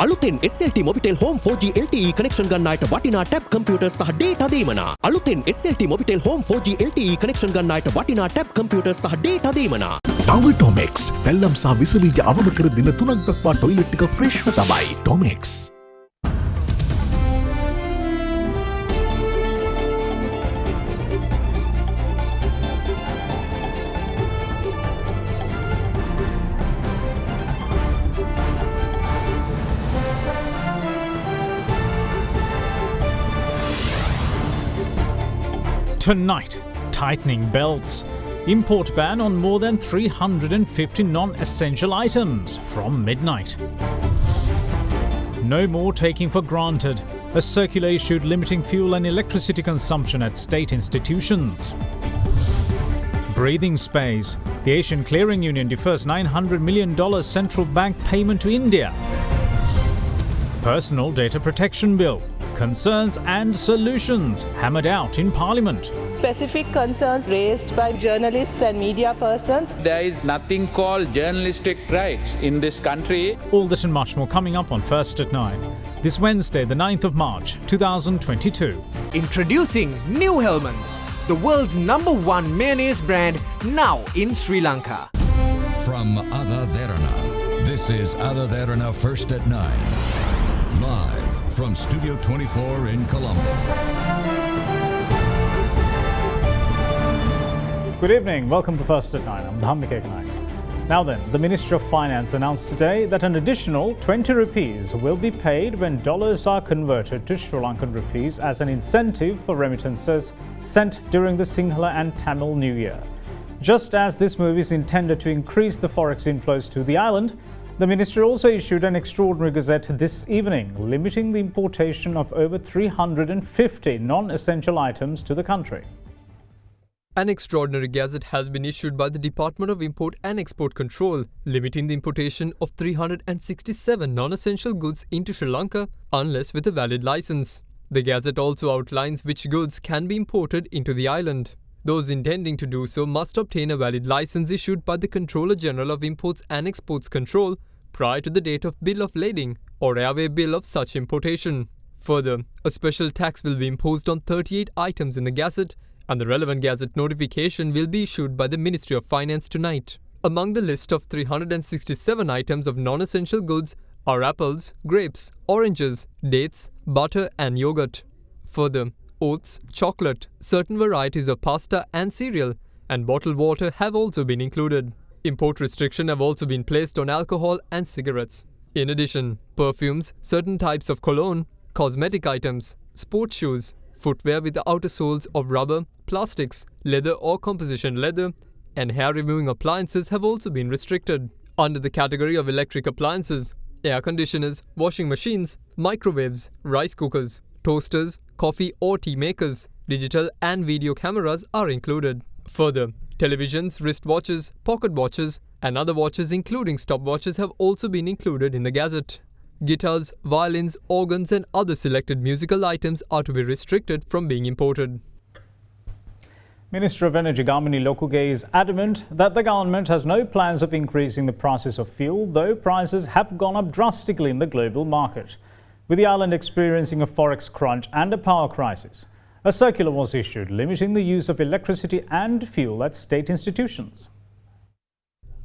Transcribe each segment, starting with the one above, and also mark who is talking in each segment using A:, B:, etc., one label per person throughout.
A: අලුතෙන් SLT Mobitel Home 4G LTE connection ගන්නාට වටිනා tab computers සහ data දීමනා. අලුතෙන් SLT Mobitel Home 4G LTE connection ගන්නාට වටිනා tab computers සහ data දීමනා.
B: නව Tomex පැල්ලම් සහ විස බීජ අවම කර දින 3ක් දක්වා ටොයිලට් එක ෆ්‍රෙෂ්ව තමයි. Tomex.
C: Tonight, tightening belts. Import ban on more than 350 non-essential items from midnight. No more taking for granted. A circular issued limiting fuel and electricity consumption at state institutions. Breathing space. The Asian Clearing Union defers $900 million central bank payment to India. Personal data protection bill. Concerns and solutions hammered out in Parliament.
D: Specific concerns raised by journalists and media persons.
E: There is nothing called journalistic rights in this country.
C: All that and much more coming up on First at 9. This Wednesday, the 9th of March, 2022.
F: Introducing New Hellmann's, the world's #1 mayonnaise brand, now in Sri Lanka.
G: From AdaDerana, this is AdaDerana First at 9. Live from Studio 24 in Colombo.
C: Good evening, welcome to First at 9. I'm Dhammika Naik. Now then, the Ministry of Finance announced today that an additional 20 rupees will be paid when dollars are converted to Sri Lankan rupees as an incentive for remittances sent during the Sinhala and Tamil New Year. Just as this move is intended to increase the forex inflows to the island, the ministry also issued an extraordinary gazette this evening, limiting the importation of over 350 non-essential items to the country.
H: An extraordinary gazette has been issued by the Department of Import and Export Control, limiting the importation of 367 non-essential goods into Sri Lanka unless with a valid license. The gazette also outlines which goods can be imported into the island. Those intending to do so must obtain a valid license issued by the Controller General of Imports and Exports Control prior to the date of bill of lading or airway bill of such importation. Further, a special tax will be imposed on 38 items in the gazette, and the relevant gazette notification will be issued by the Ministry of Finance tonight. Among the list of 367 items of non-essential goods are apples, grapes, oranges, dates, butter and yogurt. Further, oats, chocolate, certain varieties of pasta and cereal, and bottled water have also been included. Import restrictions have also been placed on alcohol and cigarettes. In addition, perfumes, certain types of cologne, cosmetic items, sports shoes, footwear with the outer soles of rubber, plastics, leather or composition leather, and hair-removing appliances have also been restricted. Under the category of electric appliances, air conditioners, washing machines, microwaves, rice cookers, toasters, coffee or tea makers, digital and video cameras are included. Further, televisions, wristwatches, pocket watches, and other watches including stopwatches have also been included in the gazette. Guitars, violins, organs and other selected musical items are to be restricted from being imported.
C: Minister of Energy Gamini Lokuge is adamant that the government has no plans of increasing the prices of fuel, though prices have gone up drastically in the global market. With the island experiencing a forex crunch and a power crisis, a circular was issued limiting the use of electricity and fuel at state institutions.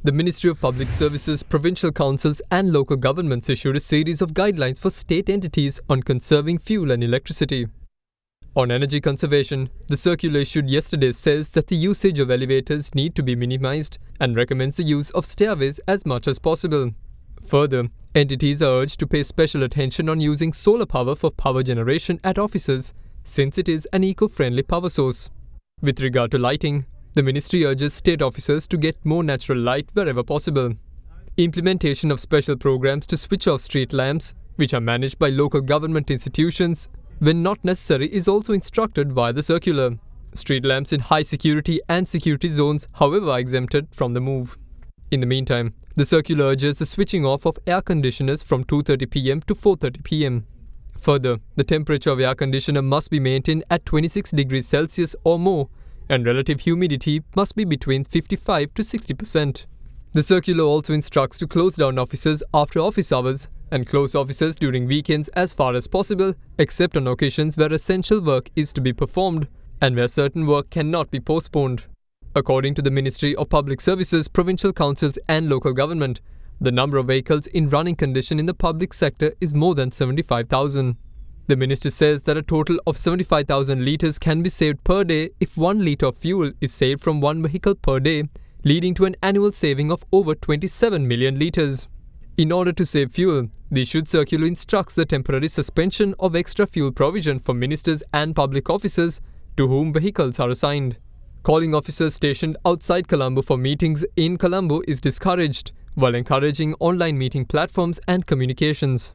H: The Ministry of Public Services, provincial councils and local governments issued a series of guidelines for state entities on conserving fuel and electricity. On energy conservation, the circular issued yesterday says that the usage of elevators need to be minimized and recommends the use of stairways as much as possible. Further, entities are urged to pay special attention on using solar power for power generation at offices, since it is an eco-friendly power source. With regard to lighting, the ministry urges state officers to get more natural light wherever possible. Implementation of special programs to switch off street lamps, which are managed by local government institutions, when not necessary is also instructed via the circular. Street lamps in high security and security zones, however, are exempted from the move. In the meantime, the circular urges the switching off of air conditioners from 2:30 p.m. to 4:30 p.m. Further, the temperature of air conditioner must be maintained at 26 degrees Celsius or more, and relative humidity must be between 55 to 60%. The circular also instructs to close down offices after office hours and close offices during weekends as far as possible, except on occasions where essential work is to be performed and where certain work cannot be postponed. According to the Ministry of Public Services, provincial councils and local government, the number of vehicles in running condition in the public sector is more than 75,000. The minister says that a total of 75,000 litres can be saved per day if 1 litre of fuel is saved from one vehicle per day, leading to an annual saving of over 27 million litres. In order to save fuel, the Issued Circular instructs the temporary suspension of extra fuel provision for ministers and public officers to whom vehicles are assigned. Calling officers stationed outside Colombo for meetings in Colombo is discouraged, while encouraging online meeting platforms and communications.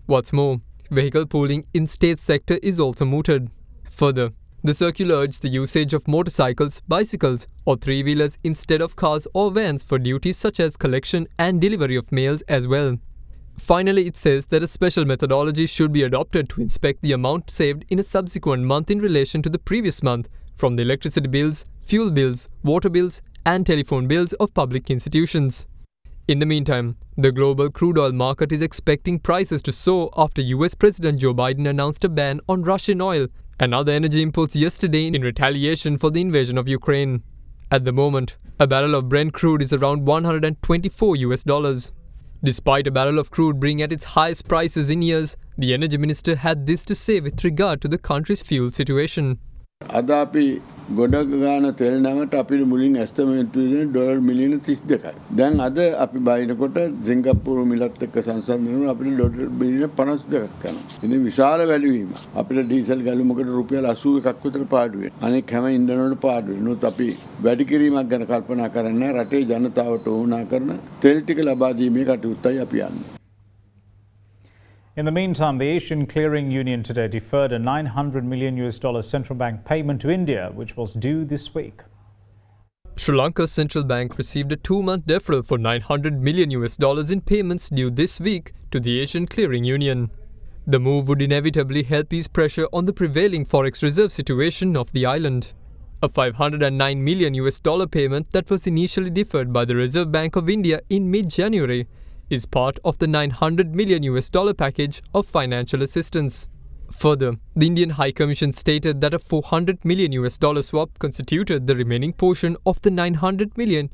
H: What's more, vehicle pooling in state sector is also mooted. Further, the circular urged the usage of motorcycles, bicycles or three-wheelers instead of cars or vans for duties such as collection and delivery of mails as well. Finally, it says that a special methodology should be adopted to inspect the amount saved in a subsequent month in relation to the previous month from the electricity bills, fuel bills, water bills and telephone bills of public institutions. In the meantime, the global crude oil market is expecting prices to soar after US President Joe Biden announced a ban on Russian oil and other energy imports yesterday in retaliation for the invasion of Ukraine. At the moment, a barrel of Brent crude is around $124. Despite a barrel of crude being at its highest prices in years, the energy minister had this to say with regard to the country's fuel situation.
I: අද අපි ගොඩක් ගාන තෙල් නැවට අපිට මුලින් ඇස්තමේන්තු දෙන dollar මිලියන 32යි. දැන් අද අපි බයිනකොට සිංගප්පූරු මිලත් එක්ක සංසන්දනය වුණා අපිට ඩොලර් මිලියන 52ක් යනවා. ඉතින් විශාල වැඩි වීමක්. අපිට ඩීසල් ගැලුමකට රුපියල් 81ක් විතර පාඩු වෙනවා. අනෙක් හැම ඉන්ධන වලට පාඩු වෙනවා. නමුත් අපි වැඩි කිරීමක් ගැන කල්පනා කරන්නේ රටේ ජනතාවට ඕනා කරන තෙල් ටික ලබා දීමේ කටයුත්තයි අපි යන්නේ.
C: In the meantime, the Asian Clearing Union today deferred a $900 million central bank payment to India, which was due this week.
H: Sri Lanka's central bank received a 2-month deferral for $900 million in payments due this week to the Asian Clearing Union. The move would inevitably help ease pressure on the prevailing forex reserve situation of the island. A $509 million payment that was initially deferred by the Reserve Bank of India in mid-January is part of the $900 million package of financial assistance. Further, the Indian High Commission stated that a $400 million swap constituted the remaining portion of the $900 million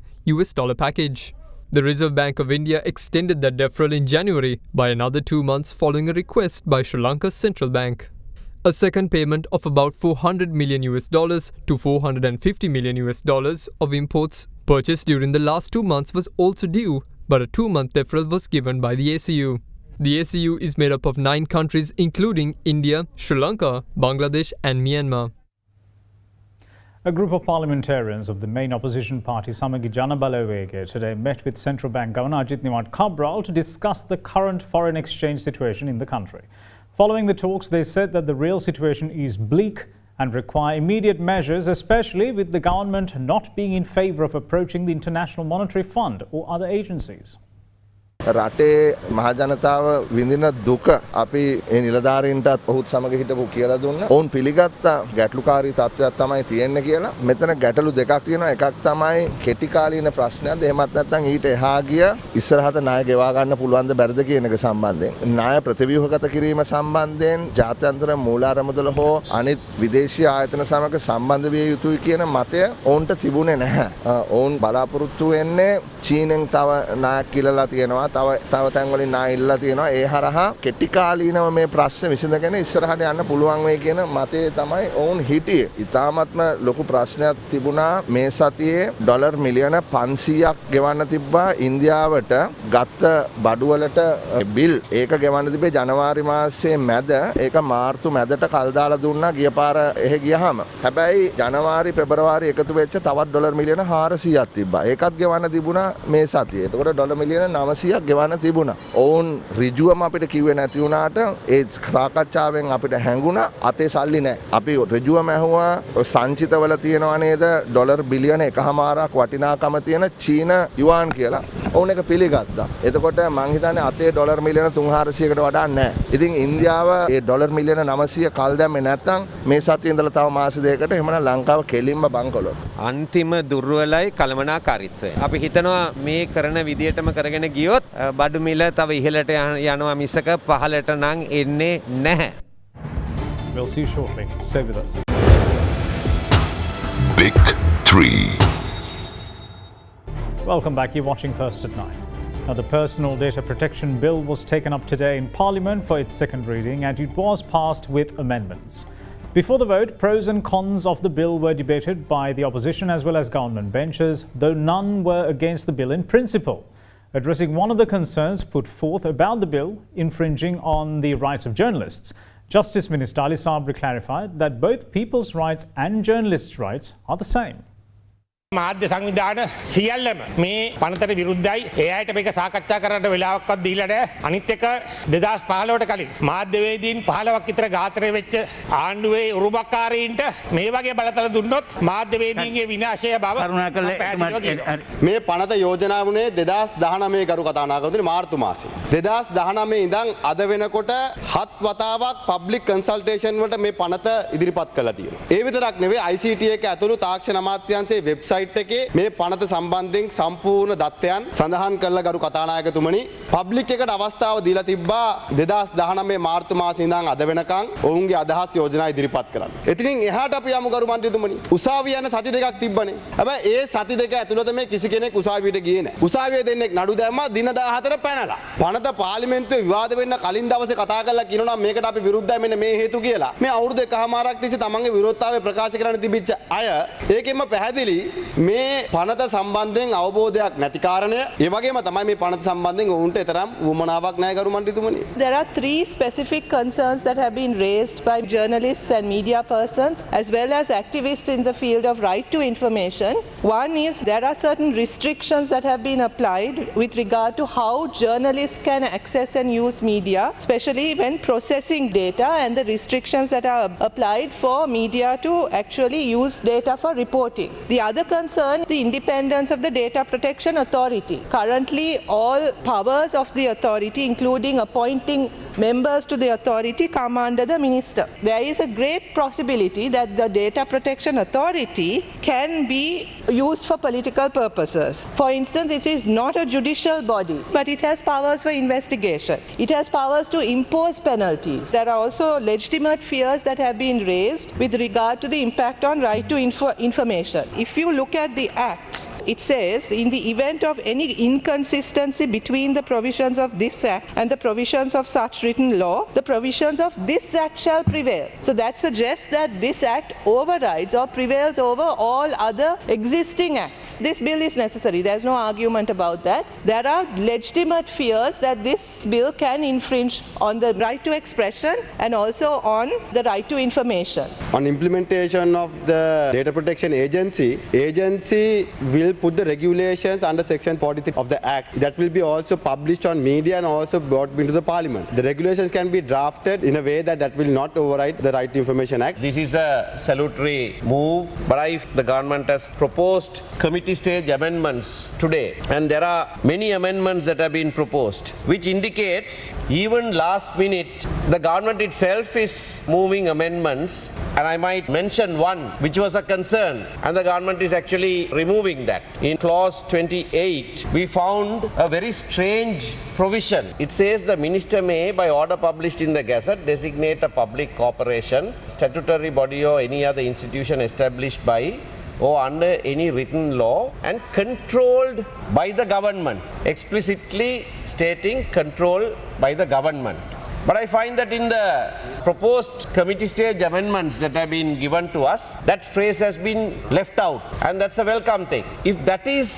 H: package. The Reserve Bank of India extended that deferral in January by another 2 months following a request by Sri Lanka's central bank. A second payment of about $400 million to $450 million of imports purchased during the last 2 months was also due, but a 2-month deferral was given by the ACU. The ACU is made up of 9 countries including India, Sri Lanka, Bangladesh and Myanmar.
C: A group of parliamentarians of the main opposition party Samagi Jana Balawege today met with Central Bank Governor Ajit Niwat Cabral to discuss the current foreign exchange situation in the country. Following the talks, they said that the real situation is bleak and require immediate measures, especially with the government not being in favour of approaching the International Monetary Fund or other agencies.
J: රටේ මහජනතාව විඳින දුක අපි ඒ නිලධාරීන්ටත් ඔහුත් සමග හිටපු කියලා දුන්නා. ඔවුන් පිළිගත්තා ගැටලුකාරී තත්ත්වයක් තමයි තියෙන්නේ කියලා. මෙතන ගැටලු දෙකක් තියෙනවා. එකක් තමයි කෙටි කාලීන ප්‍රශ්නයක්ද එහෙමත් නැත්නම් ඊට එහා ගිය ඉස්සරහට ණය ගෙවා ගන්න පුළුවන්ද බැරිද කියන එක සම්බන්ධයෙන්. ණය ප්‍රතිව්‍යුහගත කිරීම සම්බන්ධයෙන් ජාත්‍යන්තර මූලාරමුදල හෝ අනිත් විදේශීය ආයතන සමග සම්බන්ධ විය යුතුයි කියන මතය ඔවුන්ට තිබුණේ නැහැ. ඔවුන් බලාපොරොත්තු වෙන්නේ චීනෙන් තව ණයක් කිලලා තියෙනවා. තව තැන් වලින් ණය ඉල්ලලා තියෙනවා. ඒ හරහා කෙටි කාලීනව මේ ප්‍රශ්න විසඳගෙන ඉස්සරහට යන්න පුළුවන් වෙයි කියන මතය තමයි ඔවුන් හිටියේ. ඉතාමත්ම ලොකු ප්‍රශ්නයක් තිබුණා මේ සතියේ ඩොලර් මිලියන 500ක් ගෙවන්න තිබ්බා ඉන්දියාවට ගත්ත බඩුවලට බිල්. ඒක ගෙවන්න තිබේ ජනවාරි මාසයේ මැද. ඒක මාර්තු මැදට කල් දාලා දුන්නා ගිය පාර එහෙ ගියාම. හැබැයි ජනවාරි පෙබරවාරි එකතු වෙච්ච තවත් ඩොලර් මිලියන 400ක් තිබ්බා. ඒකත් ගෙවන්න තිබුණා මේ සතියේ. එතකොට ඩොලර් මිලියන 900ක් ගෙවන්න තිබුණා. ඔවුන් ඍජුවම අපිට කිව්වේ නැති වුණාට ඒ සාකච්ඡාවෙන් අපිට හැඟුණා අතේ සල්ලි නැහැ. අපි ඍජුවම ඇහුවා සංචිතවල තියෙනවා නේද ඩොලර් බිලියන 1.5ක් වටිනාකම තියෙන චීන යුවාන් කියලා. ඔවුන් ඒක පිළිගත්තා. එතකොට මං හිතන්නේ අතේ ඩොලර් මිලියන 300කට වඩා නැහැ. ඉතින් ඉන්දියාව ඒ ඩොලර් මිලියන 900 කල් දැම්මේ නැත්නම් මේ සතියේ ඉඳලා තව මාස දෙකකට එහෙමනම් ලංකාව කෙලින්ම බංකොලොත්.
K: අන්තිම දුර්වලයි කලමනාකාරීත්වය. අපි හිතනවා මේ කරන විදියටම කරගෙන ගියොත් බඩු මිල තව ඉහළට යනවා මිසක පහළට නම් එන්නේ නැහැ.
C: We'll see you shortly. Stay with us.
B: Big 3.
C: Welcome back. You're watching First at 9. Now, the Personal Data Protection Bill was taken up today in Parliament for its second reading, and it was passed with amendments. Before the vote, pros and cons of the bill were debated by the opposition as well as government benches, though none were against the bill in principle. Addressing one of the concerns put forth about the bill infringing on the rights of journalists, Justice Minister Ali Sabri clarified that both people's rights and journalists' rights are the same.
L: මාධ්‍ය සංවිධාන සියල්ලම මේ පනතට විරුද්ධයි. ඒ අයට මේක සාකච්ඡා කරන්න වෙලාවක්වත් දීලා නැහැ. අනිත් එක 2015ට කලින් මාධ්‍යවේදීන් 15ක් විතර ඝාතනය වෙච්ච ආණ්ඩුවේ උරුමකාරීන්ට මේ වගේ බලතල දුන්නොත් මාධ්‍යවේදීන්ගේ විනාශය බව
M: මේ පනත යෝජනා වුණේ 2019 ගරු කතානායකතුමනි මාර්තු මාසේ. 2019 ඉඳන් අද වෙනකොට 7 වතාවක් පබ්ලික් කන්සල්ටේෂන් වලට මේ පනත ඉදිරිපත් කළා තියෙනවා. ඒ විතරක් නෙවෙයි ICT එක ඇතුළු තාක්ෂණ අමාත්‍යාංශයේ වෙබ්සයිට් එකේ මේ පනත සම්බන්ධයෙන් සම්පූර්ණ දත්තයන් සඳහන් කරලා ගරු කතානායකතුමනි පබ්ලික් එකට අවස්ථාව දීලා තිබ්බා 2019 මාර්තු මාසේ ඉඳන් අද වෙනකන් ඔවුන්ගේ අදහස් යෝජනා ඉදිරිපත් කරන්න. ඉතින් එහාට අපි යමු ගරු මන්ත්‍රීතුමනි. උසාවිය යන සති දෙකක් තිබ්බනේ. හැබැයි ඒ සති දෙක ඇතුළත මේ කිසි කෙනෙක් උසාවියට ගියේ නැහැ. උසාවියේ දෙන්නෙක් නඩු දැම්මා දින 14 පැනලා. පනත පාර්ලිමේන්තුවේ විවාද වෙන්න කලින් දවසේ කතා කරලා කියනවා නම් මේකට අපි විරුද්ධයි මෙන්න මේ හේතු කියලා. මේ අවුරුදු එකමාරක් තිස්සේ තමන්ගේ විරෝධතාවය ප්‍රකාශ කරන්න තිබිච්ච අය ඒකෙන්ම පැහැදිලි මේ පනත සම්බන්ධයෙන් අවබෝධයක් නැති කාරණය ඒ වගේම තමයි මේ පනත සම්බන්ධයෙන් ඔවුන්ට තරම් වමනාවක් නැහැ ගරු මන්ත්‍රීතුමනි.
D: There are three specific concerns that have been raised by journalists and media persons as well as activists in the field of right to information. One is there are certain restrictions that have been applied with regard to how journalists can access and use media, especially when processing data, and the restrictions that are applied for media to actually use data for reporting. The other concern is the independence of the Data Protection Authority. Currently, all powers of the authority, including appointing members to the authority, come under the minister. There is a great possibility that the Data Protection Authority can be used for political purposes. For instance, it is not a judicial body, but it has powers for investigation. It has powers to impose penalties. There are also legitimate fears that have been raised with regard to the impact on right to information. If you look at the Act, it says in the event of any inconsistency between the provisions of this Act and the provisions of such written law, the provisions of this Act shall prevail. So that suggests that this Act overrides or prevails over all other existing Acts. This bill is necessary. There is no argument about that. There are legitimate fears that this bill can infringe on the right to expression and also on the right to information.
M: On implementation of the Data Protection Agency will put the regulations under section 43 of the Act. That will be also published on media and also brought into the Parliament. The regulations can be drafted in a way that will not override the Right to Information Act.
K: This is a salutary move, but if the government has proposed committee stage amendments today, and there are many amendments that have been proposed, which indicates even last minute the government itself is moving amendments, and I might mention one which was a concern, and the government is actually removing that. In clause 28, we found a very strange provision. It says the minister may, by order published in the Gazette, designate a public corporation, statutory body or any other institution established by or under any written law and controlled by the government, explicitly stating controlled by the government. But I find that in the proposed committee stage amendments that have been given to us, that phrase has been left out, and that's a welcome thing. If that is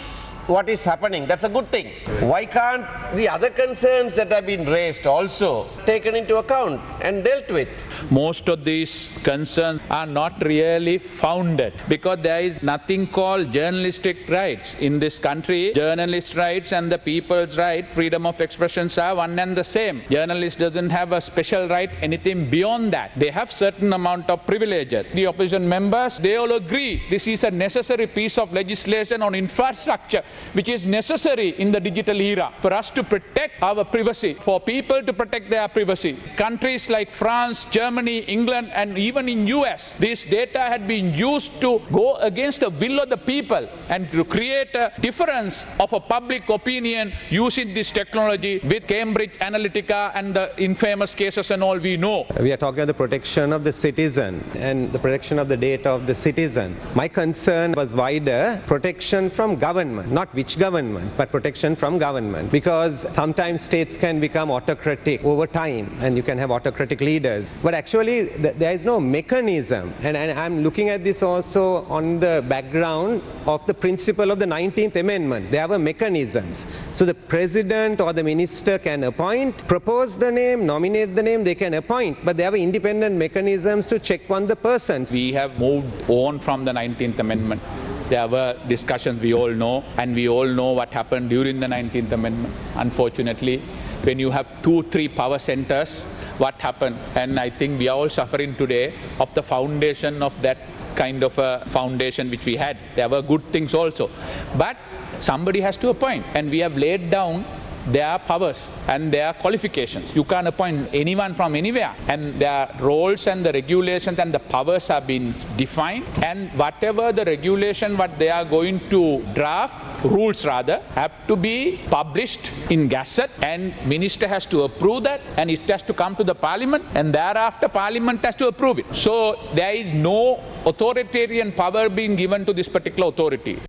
K: what is happening, that's a good thing. Why can't the other concerns that have been raised also taken into account and dealt with?
E: Most of these concerns are not really founded because there is nothing called journalistic rights in this country. Journalist rights and the people's right, freedom of expressions are one and the same. Journalist doesn't have a special right anything beyond that. They have certain amount of privileges. The opposition members, they all agree this is a necessary piece of legislation on infrastructure which is necessary in the digital era for us to protect our privacy, for people to protect their privacy. Countries like France, Germany, England, and even in US, this data had been used to go against the will of the people and to create a difference of a public opinion using this technology with Cambridge Analytica and the infamous cases and all we know.
N: We are talking about the protection of the citizen and the protection of the data of the citizen. My concern was wider, protection from government, not which government, but protection from government. Because sometimes states can become autocratic over time and you can have autocratic leaders. But actually there is no mechanism, and I'm looking at this also on the background of the principle of the 19th Amendment. There were mechanisms. So the president or the minister can appoint, propose the name, nominate the name, they can appoint, but there were independent mechanisms to check on the persons.
E: We have moved on from the 19th Amendment. There were discussions we all know, and we all know what happened during the 19th Amendment. Unfortunately, when you have 2-3 power centers, what happened? And I think we are all suffering today of the foundation of that kind of a foundation which we had. There were good things also. But somebody has to appoint, and we have laid down their powers and their qualifications. You can't appoint anyone from anywhere, and their roles and the regulations and the powers have been defined, and whatever the regulation what they are going to draft, rules rather, have to be published in Gazette, and minister has to approve that, and it has to come to the parliament, and thereafter parliament has to approve it. So there is no authoritarian power being given to this particular authority.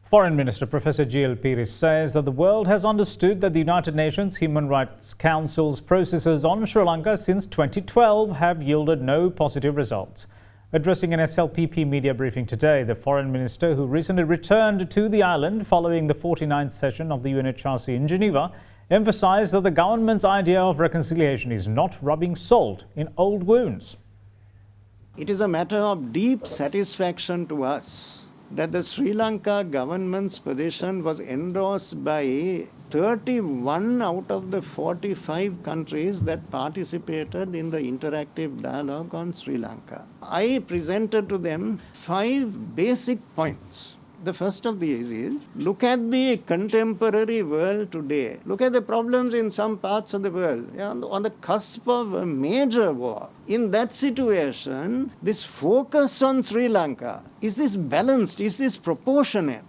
C: Foreign Minister Professor G.L. Pires says that the world has understood that the United Nations Human Rights Council's processes on Sri Lanka since 2012 have yielded no positive results. Addressing an SLPP media briefing today, the Foreign Minister, who recently returned to the island following the 49th session of the UNHRC in Geneva, emphasised that the government's idea of reconciliation is not rubbing salt in old wounds.
O: It is a matter of deep satisfaction to us that the Sri Lanka government's position was endorsed by 31 out of the 45 countries that participated in the interactive dialogue on Sri Lanka. I presented to them 5 basic points. The first of these is, look at the contemporary world today. Look at the problems in some parts of the world, on the cusp of a major war. In that situation, this focus on Sri Lanka, is this balanced? Is this proportionate?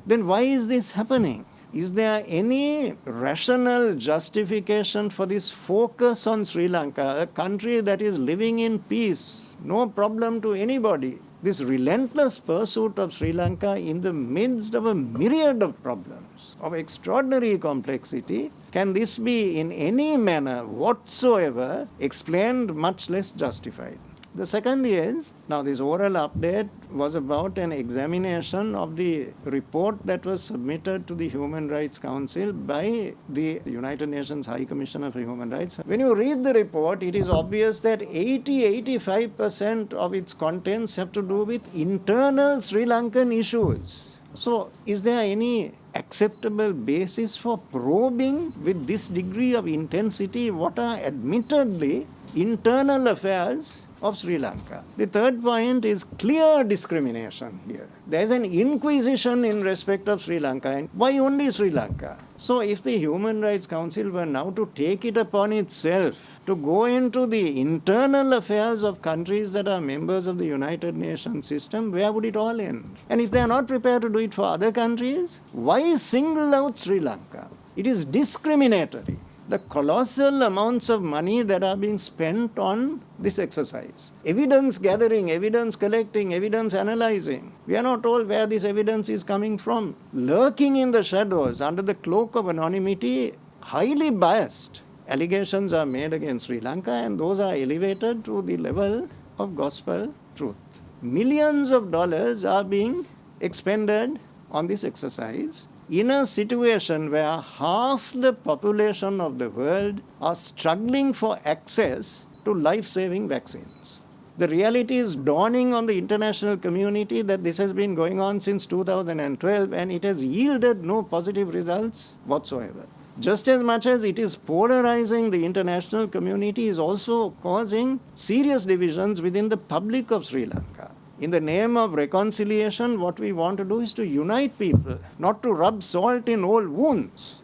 O: Then why is this happening? Is there any rational justification for this focus on Sri Lanka, a country that is living in peace, no problem to anybody? This relentless pursuit of Sri Lanka in the midst of a myriad of problems of extraordinary complexity, can this be in any manner whatsoever explained, much less justified? The second is, now this oral update was about an examination of the report that was submitted to the Human Rights Council by the United Nations High Commissioner for Human Rights. When you read the report, it is obvious that 80-85% of its contents have to do with internal Sri Lankan issues. So, is there any acceptable basis for probing with this degree of intensity what are admittedly internal affairs of Sri Lanka? The third point is clear discrimination here. There is an inquisition in respect of Sri Lanka. And why only Sri Lanka? So if the Human Rights Council were now to take it upon itself to go into the internal affairs of countries that are members of the United Nations system, where would it all end? And if they are not prepared to do it for other countries, why single out Sri Lanka? It is discriminatory. The colossal amounts of money that are being spent on this exercise. Evidence gathering, evidence collecting, evidence analyzing. We are not told where this evidence is coming from. Lurking in the shadows under the cloak of anonymity, highly biased allegations are made against Sri Lanka, and those are elevated to the level of gospel truth. Millions of dollars are being expended on this exercise in a situation where half the population of the world are struggling for access to life-saving vaccines. The reality is dawning on the international community that this has been going on since 2012, and it has yielded no positive results whatsoever. Just as much as it is polarizing the international community, is also causing serious divisions within the public of Sri Lanka. In the name of reconciliation, what we want to do is to unite people, not to rub salt in old wounds.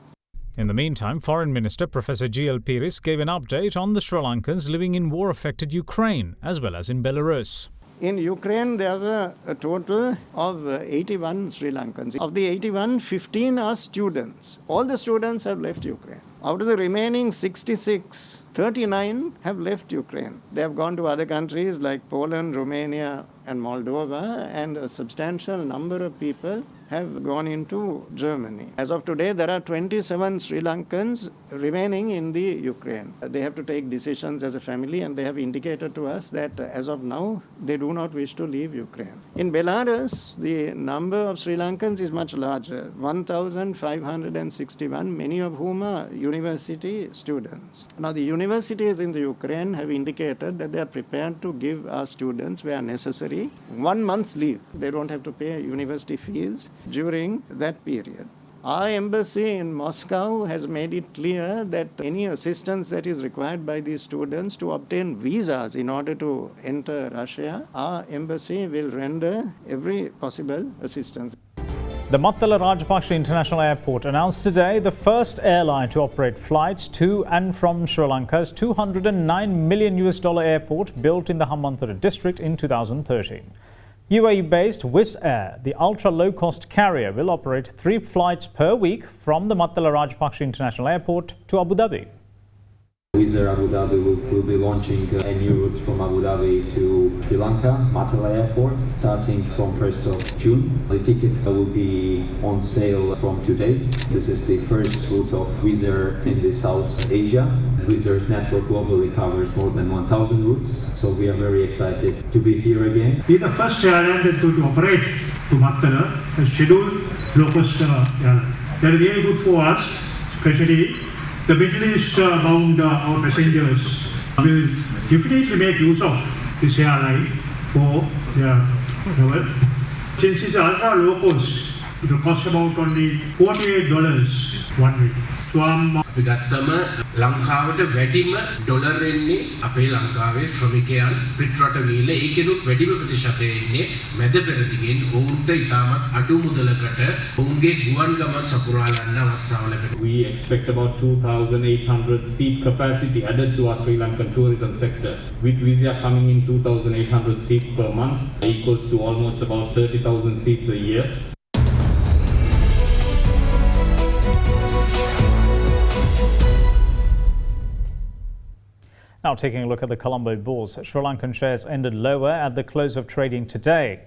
C: In the meantime, Foreign Minister Professor G.L. Piris gave an update on the Sri Lankans living in war-affected Ukraine as well as in Belarus.
O: In Ukraine, there were a total of 81 Sri Lankans. Of the 81, 15 are students. All the students have left Ukraine. Out of the remaining 66, 39 have left Ukraine. They have gone to other countries like Poland, Romania, and Moldova, and a substantial number of people have gone into Germany. As of today, there are 27 Sri Lankans remaining in the Ukraine. They have to take decisions as a family, and they have indicated to us that as of now, they do not wish to leave Ukraine. In Belarus, the number of Sri Lankans is much larger, 1,561, many of whom are university students. Now, the universities in the Ukraine have indicated that they are prepared to give our students, where necessary, 1 month's leave. They don't have to pay university fees during that period. Our embassy in Moscow has made it clear that any assistance that is required by these students to obtain visas in order to enter Russia, our embassy will render every possible assistance.
C: The Mattala Rajapaksa International Airport announced today the first airline to operate flights to and from Sri Lanka's $209 million airport built in the Hambantota district in 2013. UAE-based Wizz Air, the ultra-low-cost carrier, will operate 3 flights per week from the Mattala Rajapaksa International Airport to Abu Dhabi.
P: Wizz Air Abu Dhabi will be launching a new route from Abu Dhabi to Sri Lanka, Mattala Airport, starting from 1st of June. The tickets will be on sale from today. This is the first route of Wizz Air in the South Asia. Wizz Air's network globally covers more than 1,000 routes, so we are very excited to be here again.
Q: We are the first airline to operate to Mattala, a scheduled low-cost airline. That is very good for us, especially the Middle East bound our passengers will definitely make use of this airline for their travel. Since it's ultra low cost, it will cost about only $48 1 week.
R: අපි ගත්තම ලංකාවට වැඩිම dollar එන්නේ අපේ ලංකාවේ ශ්‍රමිකයන් පිටරට වීල ඒකෙනුත් වැඩිම ප්‍රතිශතය එන්නේ මැද පෙරදිගෙන් ඔවුන්ට ඉතාමත් අඩු මුදලකට ඔවුන්ගේ ගුවන් ගමන් සපුරාලන්න අවස්ථාව ලැබෙනවා.
S: We expect about 2,800 seat capacity added to our Sri Lankan tourism sector. With Wizz Air coming in 2,800 seats per month, equals to almost about 30,000 seats a year.
C: Now taking a look at the Colombo Bulls, Sri Lankan shares ended lower at the close of trading today.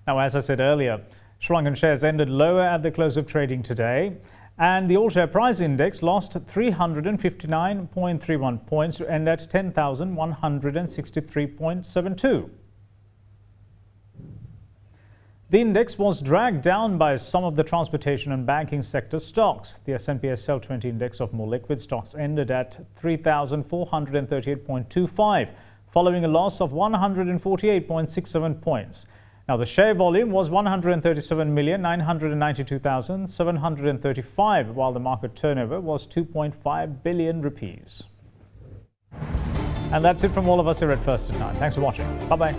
C: Now, as I said earlier, Sri Lankan shares ended lower at the close of trading today, and the all-share price index lost 359.31 points to end at 10,163.72. The index was dragged down by some of the transportation and banking sector stocks. The S&P SL20 index of more liquid stocks ended at 3,438.25, following a loss of 148.67 points. Now, the share volume was 137,992,735, while the market turnover was 2.5 billion rupees. And that's it from all of us here at First at 9. Thanks for watching. Bye-bye.